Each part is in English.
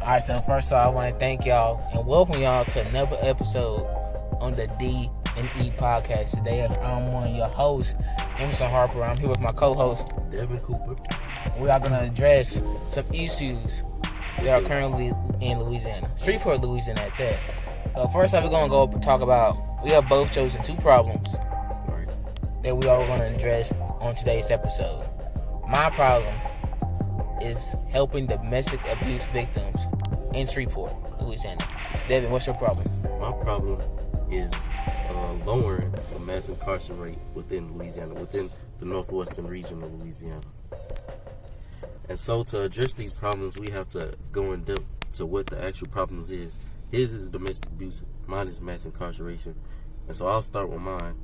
Alright, so first of all, I want to thank y'all and welcome y'all to another episode on the D&E Podcast. Today, I'm one of your hosts, Emerson Harper. I'm here with my co-host, Devin Cooper. We are going to address some issues that are currently in Louisiana. Shreveport, Louisiana at that. First off, we're going to go talk about, we have both chosen two problems that we are going to address on today's episode. My problem is helping domestic abuse victims in Shreveport, Louisiana. Devin, what's your problem? My problem is lowering the mass incarceration rate within Louisiana, within the northwestern region of Louisiana. And so to address these problems, we have to go in depth to what the actual problems is. His is domestic abuse, mine is mass incarceration. And so I'll start with mine.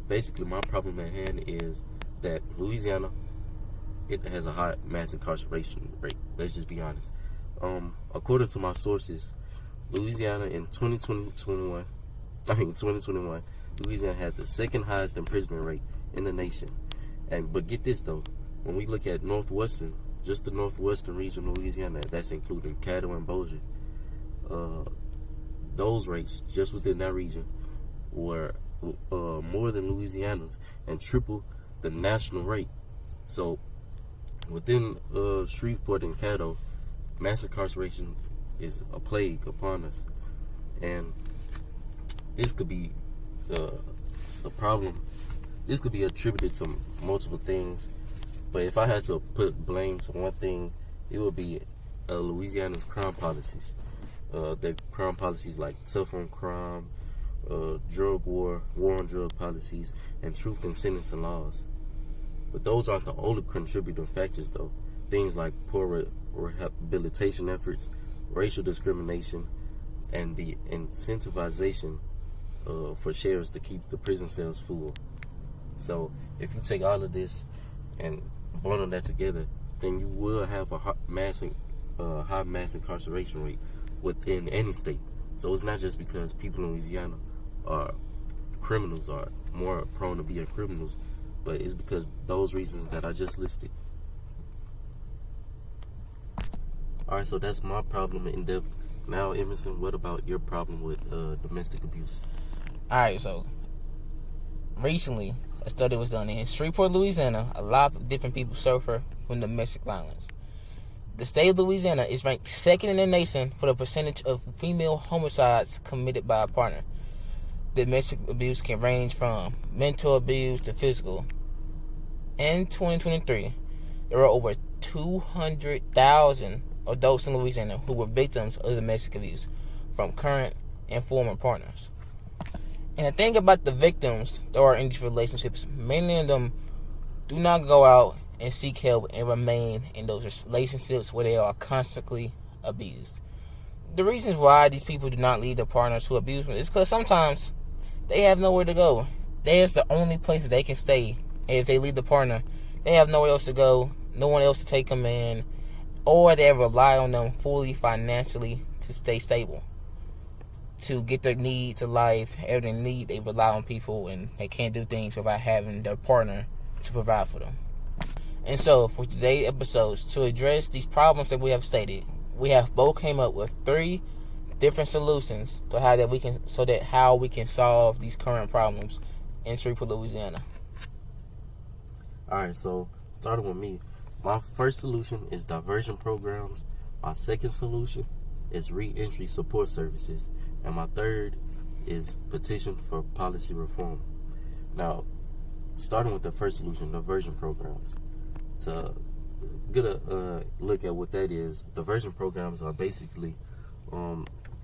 Basically, my problem at hand is that Louisiana, it has a high mass incarceration rate. Let's just be honest. According to my sources, Louisiana in 2021, Louisiana had the second highest imprisonment rate in the nation. But get this though, when we look at northwestern, just the northwestern region of Louisiana, that's including Caddo and Bossier, those rates just within that region were more than Louisiana's and triple the national rate. So within Shreveport and Caddo, mass incarceration is a plague upon us, and this could be the problem. This could be attributed to multiple things, but if I had to put blame to one thing, it would be Louisiana's crime policies. The crime policies like tough on crime, drug war on drug policies, and truth in sentencing laws. But those aren't the only contributing factors, though. Things like poor rehabilitation efforts, racial discrimination, and the incentivization for sheriffs to keep the prison cells full. So if you take all of this and bundle that together, then you will have a high mass incarceration rate within any state. So it's not just because people in Louisiana are criminals, are more prone to being criminals, but it's because those reasons that I just listed. Alright, so that's my problem in depth. Now, Emerson, what about your problem with domestic abuse? Alright, so recently a study was done in Shreveport, Louisiana. A lot of different people suffer from domestic violence. The state of Louisiana is ranked second in the nation for the percentage of female homicides committed by a partner. Domestic abuse can range from mental abuse to physical. In 2023, there were over 200,000 adults in Louisiana who were victims of domestic abuse from current and former partners. And the thing about the victims that are in these relationships, many of them do not go out and seek help and remain in those relationships where they are constantly abused. The reasons why these people do not leave their partners who abuse them is because sometimes they have nowhere to go. There's the only place that they can stay. And if they leave the partner, they have nowhere else to go, no one else to take them in, or they rely on them fully financially to stay stable, to get their needs of life, every need. They rely on people, and they can't do things without having their partner to provide for them. And so, for today's episodes, to address these problems that we have stated, we have both came up with 3 different solutions to how we can solve these current problems in Shreveport, Louisiana. Alright, so starting with me, my first solution is diversion programs. My second solution is re-entry support services. And my third is petition for policy reform. Now, starting with the first solution, diversion programs. To get a look at what that is, diversion programs are basically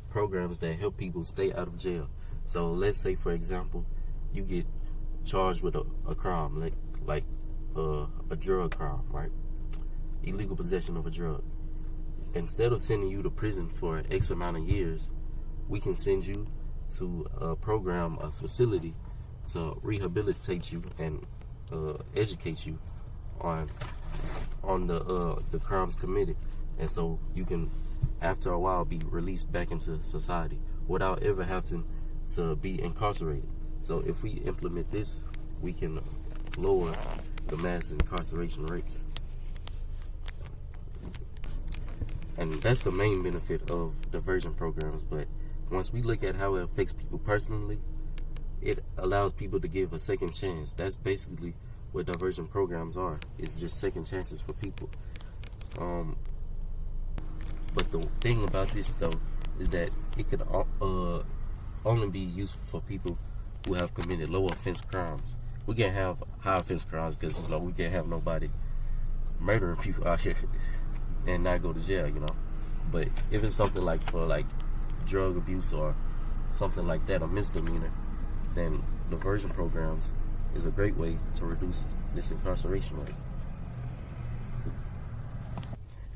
programs that help people stay out of jail. So let's say, for example, you get charged with a crime, like a drug crime, right? Illegal possession of a drug. Instead of sending you to prison for X amount of years, we can send you to a program, a facility to rehabilitate you and educate you on the crimes committed, and so you can, after a while, be released back into society without ever having to be incarcerated. So if we implement this, we can lower the mass incarceration rates. And that's the main benefit of diversion programs. But once we look at how it affects people personally, it allows people to give a second chance. That's basically what diversion programs are. It's just second chances for people. But the thing about this, though, is that it could only be useful for people who have committed low offense crimes. We can't have high offense crimes because, we can't have nobody murdering people out here and not go to jail, But if it's something like for drug abuse or something like that, a misdemeanor, then diversion programs is a great way to reduce this incarceration rate.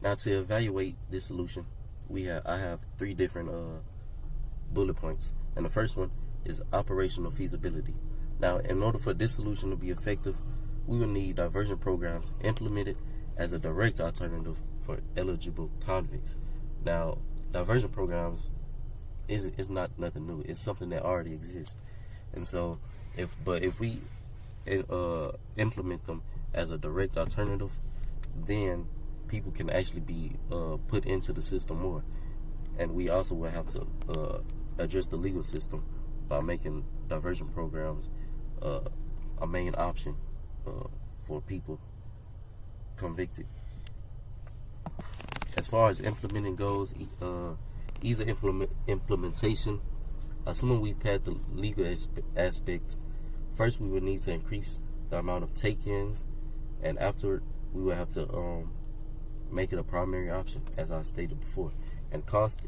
Now, to evaluate this solution, I have 3 different bullet points, and the first one is operational feasibility. Now, in order for this solution to be effective, we will need diversion programs implemented as a direct alternative for eligible convicts. Now, diversion programs is not nothing new. It's something that already exists, and so if we implement them as a direct alternative, then people can actually be put into the system more. And we also will have to address the legal system by making diversion programs a main option for people convicted. As far as implementing goes, ease of implementation, assuming we've passed the legal aspect, first we would need to increase the amount of take-ins, and afterward we will have to make it a primary option, as I stated before. And cost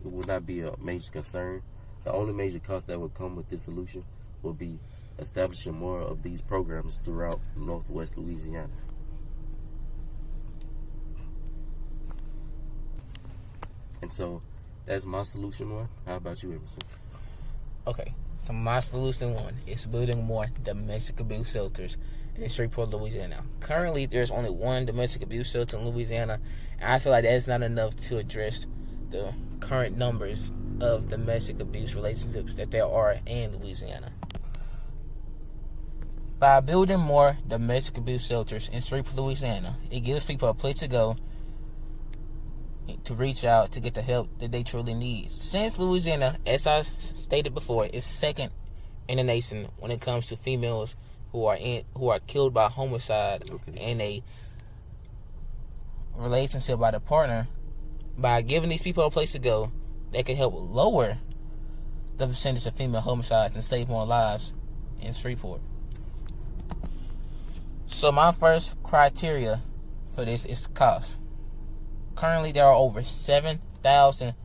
will not be a major concern. The only major cost that would come with this solution will be establishing more of these programs throughout Northwest Louisiana. And so that's my solution 1. How about you, Emerson? Okay, so my solution 1 is building more domestic abuse shelters in Shreveport, Louisiana. Currently, there's only 1 domestic abuse shelter in Louisiana, and I feel like that's not enough to address the current numbers of domestic abuse relationships that there are in Louisiana. By building more domestic abuse shelters in Shreveport, Louisiana, it gives people a place to go to reach out to get the help that they truly need. Since Louisiana, as I stated before, is second in the nation when it comes to females who are killed by homicide in a relationship by the partner, by giving these people a place to go, they can help lower the percentage of female homicides and save more lives in Shreveport. So my first criteria for this is cost. Currently, there are over 7,000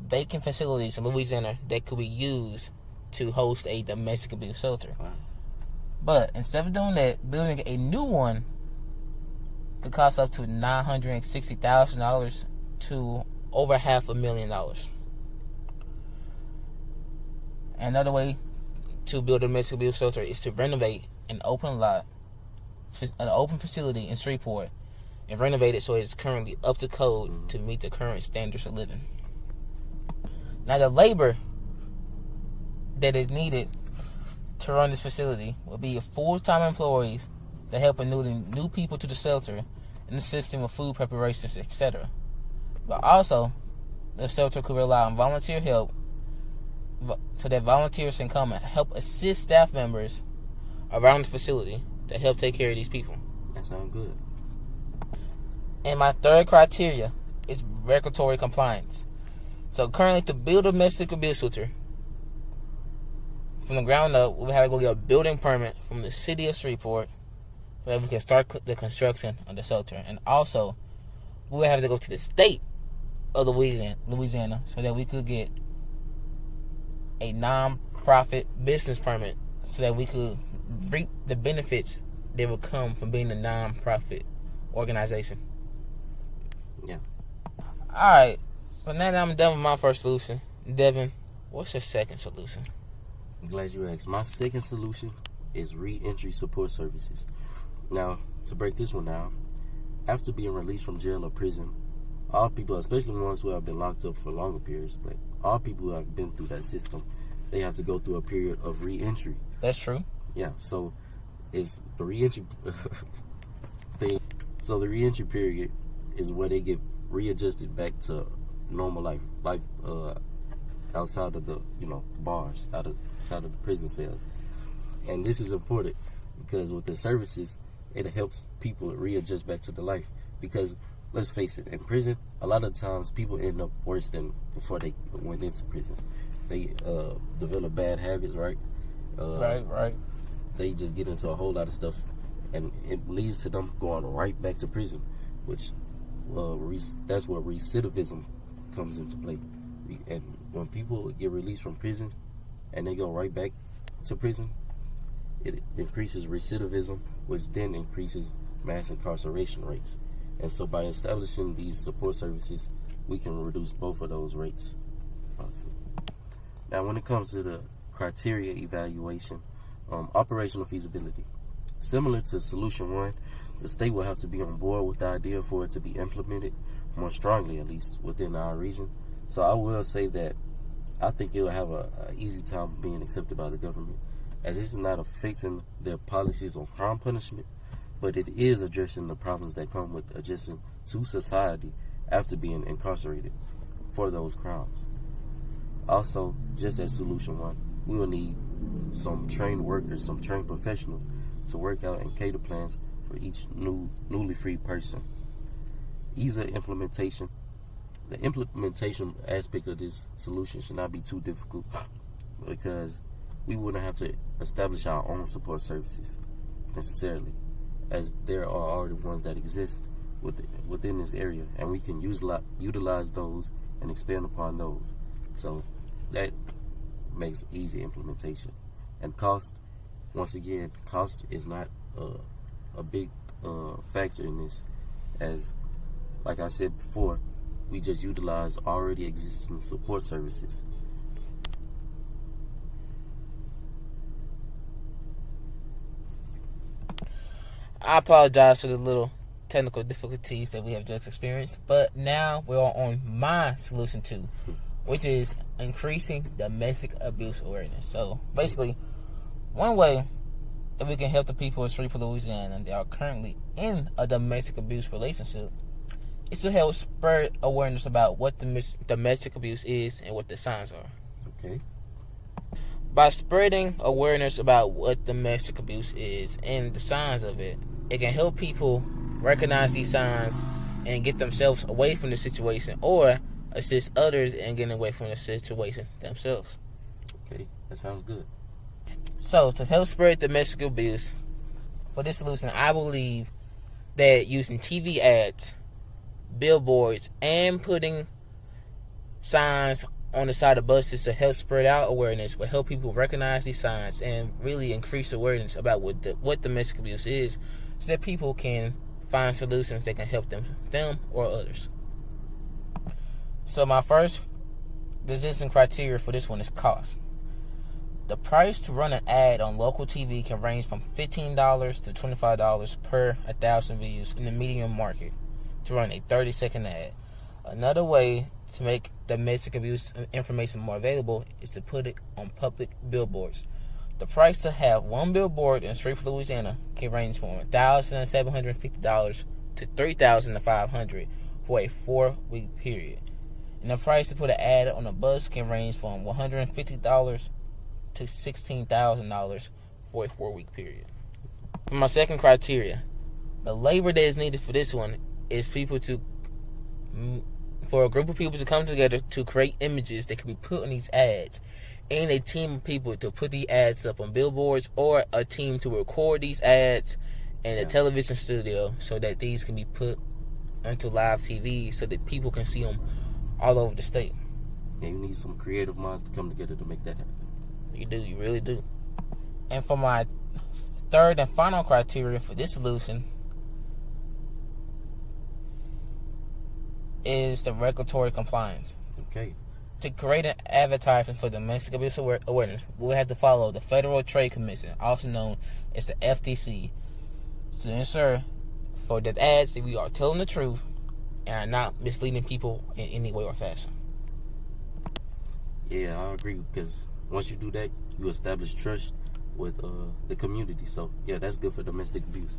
vacant facilities in Louisiana that could be used to host a domestic abuse shelter. Wow. But instead of doing that, building a new one could cost up to $960,000 to over $500,000. Another way to build a domestic abuse shelter is to renovate an open facility in Shreveport and renovate it so it's currently up to code to meet the current standards of living. Now, the labor that is needed to run this facility will be full-time employees that help in new people to the shelter and assisting with food preparations, etc. But also, the shelter could rely on volunteer help so that volunteers can come and help assist staff members around the facility to help take care of these people. That sounds good. And my third criteria is regulatory compliance. So currently, to build a domestic abuse shelter from the ground up, we have to go get a building permit from the city of Shreveport so that we can start the construction of the shelter. And also, we would have to go to the state of Louisiana so that we could get a non-profit business permit so that we could reap the benefits that would come from being a non-profit organization. Yeah. Alright, so now that I'm done with my first solution, Devin, what's your second solution? I'm glad you asked. My second solution is re-entry support services. Now, to break this one down, after being released from jail or prison, all people, especially ones who have been locked up for longer periods, but all people who have been through that system, they have to go through a period of re-entry. That's true. Yeah, so it's the re-entry thing. So the re-entry period is where they get readjusted back to normal life outside of the bars, outside of the prison cells. And this is important because with the services, it helps people readjust back to the life. Because let's face it, in prison, a lot of times people end up worse than before they went into prison. They develop bad habits, right? Right. They just get into a whole lot of stuff, and it leads to them going right back to prison, which that's where recidivism comes into play. And when people get released from prison and they go right back to prison, it increases recidivism, which then increases mass incarceration rates. And so by establishing these support services, we can reduce both of those rates. Now, when it comes to the criteria evaluation, operational feasibility. Similar to Solution 1, the state will have to be on board with the idea for it to be implemented more strongly, at least within our region. So I will say that I think it will have an easy time being accepted by the government, as this is not affecting their policies on crime punishment, but it is addressing the problems that come with adjusting to society after being incarcerated for those crimes. Also, just as Solution 1, we will need some trained workers, some trained professionals to work out and cater plans for each newly freed person. Ease of implementation. The implementation aspect of this solution should not be too difficult because we wouldn't have to establish our own support services necessarily, as there are already ones that exist within this area, and we can utilize those and expand upon those. So that makes easy implementation. And cost, once again, cost is not a big factor in this, as like I said before, we just utilize already existing support services. I apologize for the little technical difficulties that we have just experienced, but now we're on my solution 2, which is increasing domestic abuse awareness. So basically, one way that we can help the people in Shreveport, Louisiana that are currently in a domestic abuse relationship is to help spread awareness about what the domestic abuse is and what the signs are. Okay. By spreading awareness about what domestic abuse is and the signs of it, it can help people recognize these signs and get themselves away from the situation, or assist others in getting away from the situation themselves. Okay, that sounds good. So, to help spread domestic abuse, for this solution, I believe that using TV ads, billboards, and putting signs on the side of buses to help spread out awareness will help people recognize these signs and really increase awareness about what domestic abuse is, so that people can find solutions that can help them or others. So my first decision criteria for this one is cost. The price to run an ad on local TV can range from $15 to $25 per 1,000 views in the medium market to run a 30-second ad. Another way to make domestic abuse information more available is to put it on public billboards. The price to have one billboard in Shreveport, Louisiana can range from $1,750 to $3,500 for a 4-week period. And the price to put an ad on a bus can range from $150 to $16,000 for a 4-week period. For my second criteria, the labor that is needed for this one is for a group of people to come together to create images that can be put on these ads, and a team of people to put the ads up on billboards, or a team to record these ads in a television studio so that these can be put onto live TV so that people can see them all over the state. Yeah, you need some creative minds to come together to make that happen. You do, you really do. And for my third and final criteria for this solution is the regulatory compliance. Okay. To create an advertisement for domestic abuse awareness, we'll have to follow the Federal Trade Commission, also known as the FTC, to ensure for the ads that we are telling the truth and are not misleading people in any way or fashion. Yeah, I agree, because once you do that, you establish trust with the community. So, yeah, that's good for domestic abuse.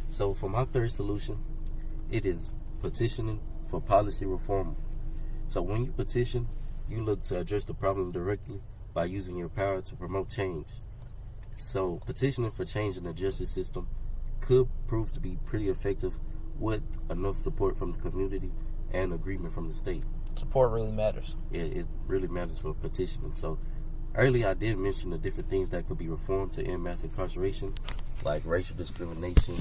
So, for my third solution, it is petitioning for policy reform. So when you petition, you look to address the problem directly by using your power to promote change. So petitioning for change in the justice system could prove to be pretty effective with enough support from the community and agreement from the state. Support really matters. It really matters for petitioning. So earlier I did mention the different things that could be reformed to end mass incarceration, like racial discrimination,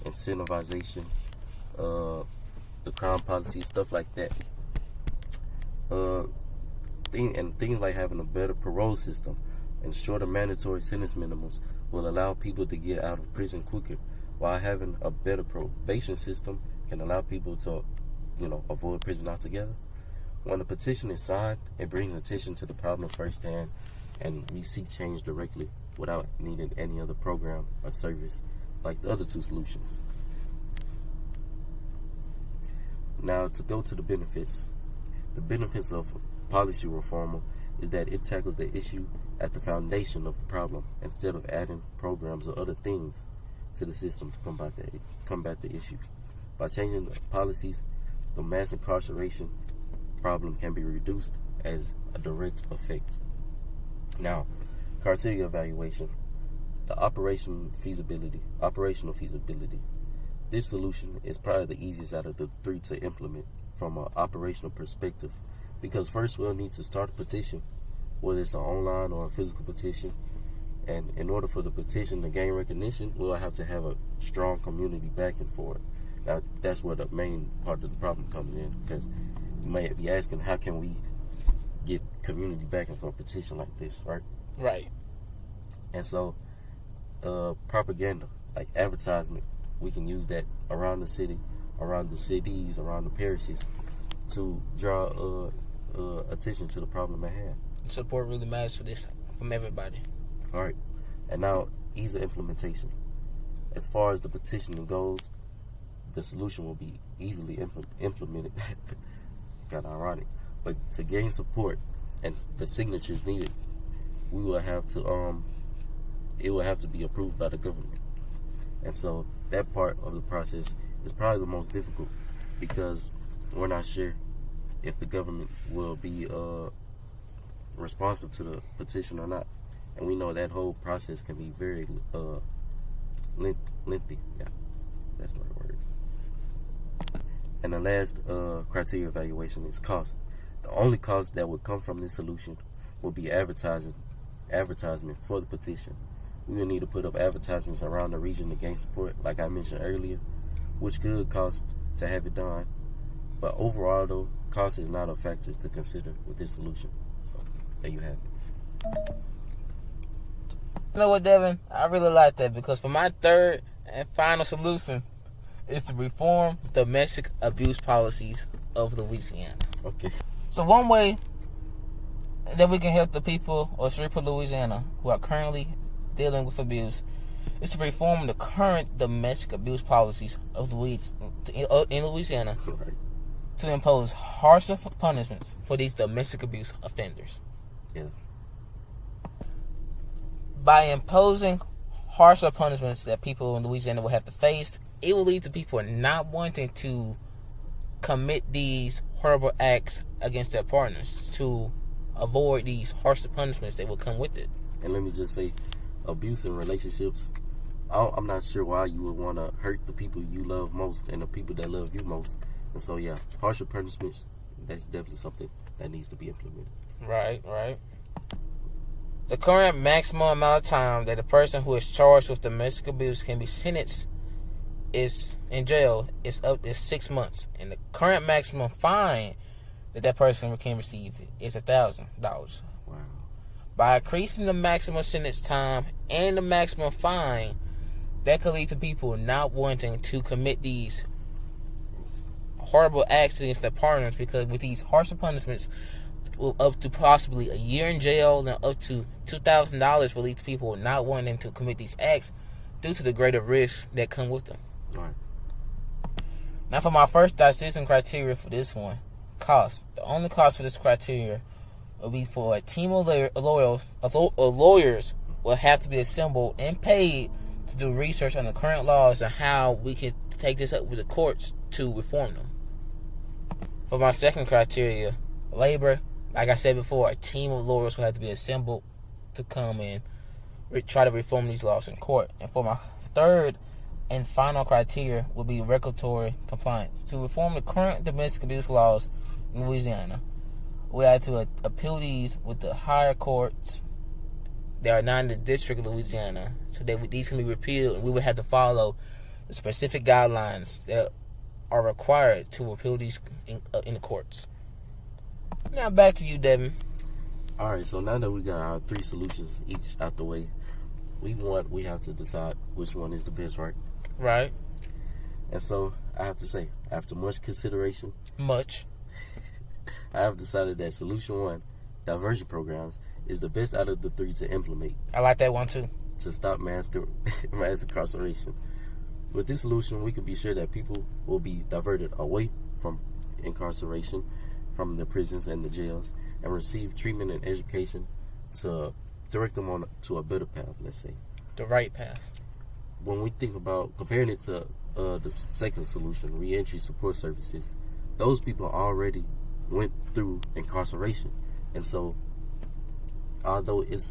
incentivization, the crime policy, stuff like that. Things like having a better parole system and shorter mandatory sentence minimums will allow people to get out of prison quicker, while having a better probation system can allow people to, avoid prison altogether. When a petition is signed, it brings attention to the problem firsthand, and we seek change directly without needing any other program or service like the other two solutions. Now, to go to the benefits. The benefits of policy reform is that it tackles the issue at the foundation of the problem instead of adding programs or other things to the system to combat the issue. By changing the policies, the mass incarceration problem can be reduced as a direct effect. Now, criteria evaluation. The operational feasibility. This solution is probably the easiest out of the three to implement from an operational perspective, because first we'll need to start a petition, whether it's an online or a physical petition, and in order for the petition to gain recognition, we'll have to have a strong community backing for it. Now, that's where the main part of the problem comes in, because you may be asking, how can we get community backing for a petition like this, right? Right. And so, propaganda, like advertisement, we can use that around the city, around the cities, around the parishes, to draw attention to the problem at hand. Support really matters for this from everybody. All right. And now, ease of implementation. As far as the petitioning goes, the solution will be easily implemented. Kind of ironic. But to gain support and the signatures needed, we will have to it will have to be approved by the government. And so that part of the process is probably the most difficult, because we're not sure if the government will be responsive to the petition or not. And we know that whole process can be very lengthy. Yeah, that's the right word. And the last criteria evaluation is cost. The only cost that would come from this solution will be advertisement for the petition. We will need to put up advertisements around the region to gain support, like I mentioned earlier, which could cost to have it done. But overall, though, cost is not a factor to consider with this solution. So, there you have it. You know what, Devin? I really like that, because for my third and final solution is to reform domestic abuse policies of Louisiana. Okay. So one way that we can help the people of Sherveport, Louisiana, who are currently dealing with abuse, is to reform the current domestic abuse policies of in Louisiana, Right. to impose harsher punishments for these domestic abuse offenders. Yeah. By imposing harsher punishments that people in Louisiana will have to face, it will lead to people not wanting to commit these horrible acts against their partners, to avoid these harsher punishments that will come with it. And let me just say, abuse in relationships, I'm not sure why you would want to hurt the people you love most and the people that love you most. And so, yeah, harsher punishments, that's definitely something that needs to be implemented. Right. The current maximum amount of time that a person who is charged with domestic abuse can be sentenced in jail is up to 6 months. And the current maximum fine that person can receive is $1,000. Wow. By increasing the maximum sentence time and the maximum fine, that could lead to people not wanting to commit these horrible acts against their partners, because with these harsher punishments, up to possibly a year in jail and up to $2,000 will lead to people not wanting to commit these acts due to the greater risks that come with them. All right. Now, for my first decision criteria for this one, cost. The only cost for this criteria will be for a team of lawyers will have to be assembled and paid to do research on the current laws and how we can take this up with the courts to reform them. For my second criteria, labor, like I said before, a team of lawyers will have to be assembled to come in, try to reform these laws in court. And for my third and final criteria will be regulatory compliance. To reform the current domestic abuse laws in Louisiana, we had to appeal these with the higher courts that are not in the District of Louisiana, so that these can be repealed, and we would have to follow the specific guidelines that are required to appeal these in the courts. Now back to you, Devin. Alright, so now that we got our 3 solutions each out the way, we have to decide which one is the best, right? Right. And so I have to say, after much consideration, I have decided that solution 1, diversion programs, is the best out of the 3 to implement. I like that one too. To stop mass incarceration. With this solution, we can be sure that people will be diverted away from incarceration, from the prisons and the jails, and receive treatment and education to direct them on to a better path, let's say. The right path. When we think about comparing it to the second solution, reentry support services, those people already went through incarceration. And so, although it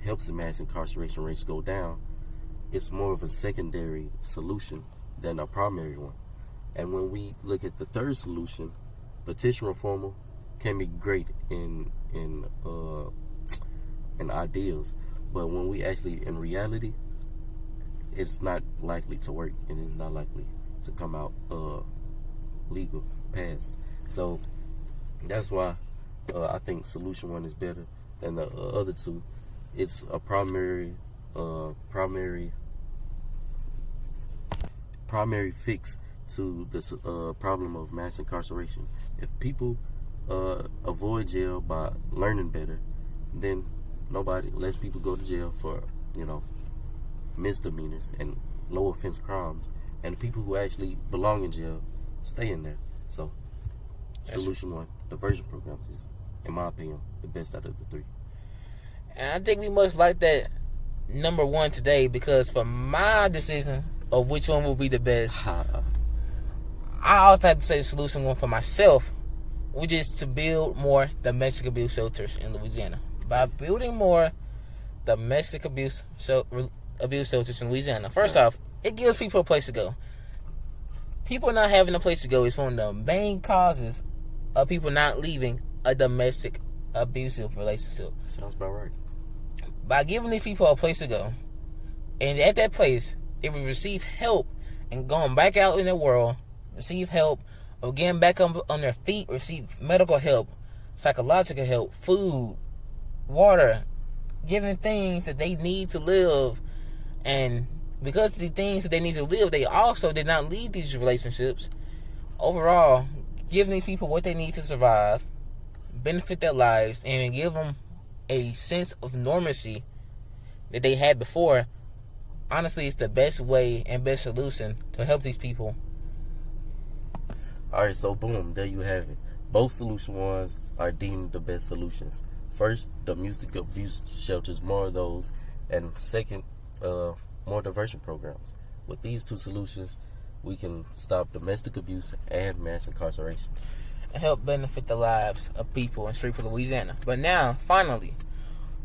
helps the mass incarceration rates go down, it's more of a secondary solution than a primary one. And when we look at the third solution, petition reform can be great in ideals, but when we actually, in reality, it's not likely to work, and it's not likely to come out legal, passed. So that's why I think solution 1 is better than the other 2. It's a primary fix to this problem of mass incarceration. If people avoid jail by learning better, then less people go to jail for misdemeanors and low offense crimes, and people who actually belong in jail stay in there. So solution 1, diversion programs, is, in my opinion, the best out of the 3. And I think we must like that number 1 today, because for my decision of which one will be the best, I also have to say solution 1 for myself, which is to build more domestic abuse shelters in Louisiana. By building more domestic abuse shelters in Louisiana, first off, it gives people a place to go. People not having a place to go is one of the main causes of people not leaving a domestic abusive relationship. Sounds about right. By giving these people a place to go, and at that place, they will receive help and going back out in the world, receive help of getting back on their feet, receive medical help, psychological help, food, water, given things that they need to live. And because of the things that they need to live, they also did not leave these relationships. Overall, giving these people what they need to survive, benefit their lives, and give them a sense of normalcy that they had before, honestly, it's the best way and best solution to help these people. Alright, so boom, there you have it. Both solution 1s are deemed the best solutions. First, domestic abuse shelters, more of those. And second, more diversion programs. With these 2 solutions, we can stop domestic abuse and mass incarceration. And help benefit the lives of people in Shreveport, Louisiana. But now, finally,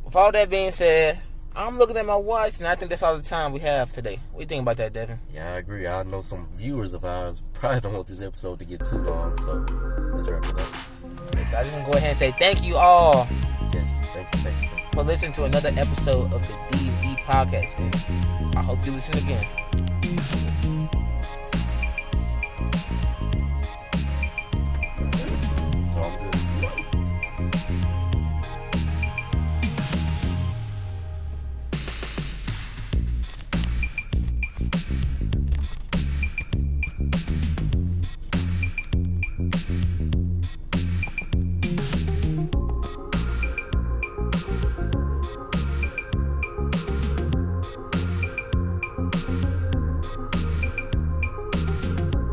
with all that being said, I'm looking at my watch, and I think that's all the time we have today. What do you think about that, Devin? Yeah, I agree. I know some viewers of ours probably don't want this episode to get too long, so let's wrap it up. Okay, so I just want to go ahead and say thank you all. Yes, thank you. For listening to another episode of the D&E Podcast. I hope you listen again.